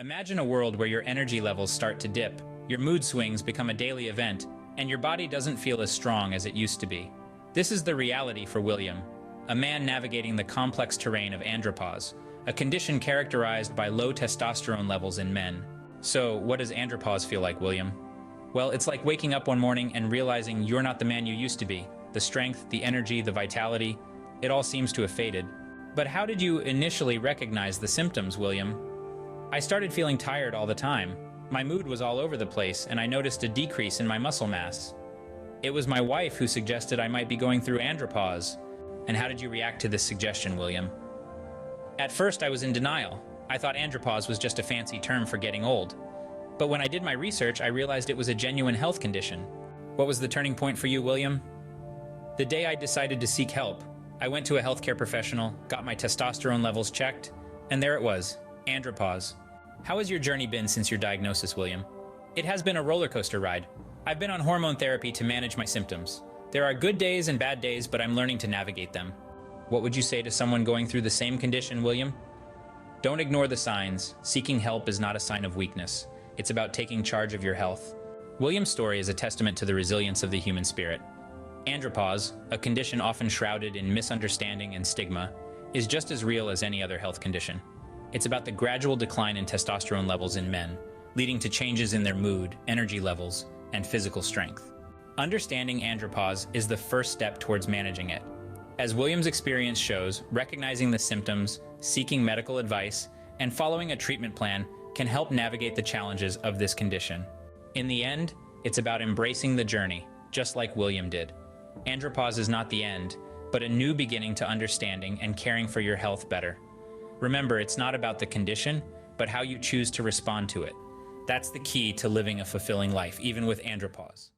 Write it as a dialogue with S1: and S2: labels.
S1: Imagine a world where your energy levels start to dip, your mood swings become a daily event, and your body doesn't feel as strong as it used to be. This is the reality for William, a man navigating the complex terrain of andropause, a condition characterized by low testosterone levels in men. So, what does andropause feel like, William? Well, it's like waking up one morning and realizing you're not the man you used to be. The strength, the energy, the vitality, it all seems to have faded. But how did you initially recognize the symptoms, William? I started feeling tired all the time. My mood was all over the place, and I noticed a decrease in my muscle mass. It was my wife who suggested I might be going through andropause. And how did you react to this suggestion, William? At first, I was in denial. I thought andropause was just a fancy term for getting old. But when I did my research, I realized it was a genuine health condition. What was the turning point for you, William? The day I decided to seek help, I went to a healthcare professional, got my testosterone levels checked, and there it was, andropause. How has your journey been since your diagnosis, William? It has been a roller coaster ride. I've been on hormone therapy to manage my symptoms. There are good days and bad days, but I'm learning to navigate them. What would you say to someone going through the same condition, William? Don't ignore the signs. Seeking help is not a sign of weakness. It's about taking charge of your health. William's story is a testament to the resilience of the human spirit. Andropause, a condition often shrouded in misunderstanding and stigma, is just as real as any other health condition. It's about the gradual decline in testosterone levels in men, leading to changes in their mood, energy levels, and physical strength. Understanding andropause is the first step towards managing it. As William's experience shows, recognizing the symptoms, seeking medical advice, and following a treatment plan can help navigate the challenges of this condition. In the end, it's about embracing the journey, just like William did. Andropause is not the end, but a new beginning to understanding and caring for your health better. Remember, it's not about the condition, but how you choose to respond to it. That's the key to living a fulfilling life, even with andropause.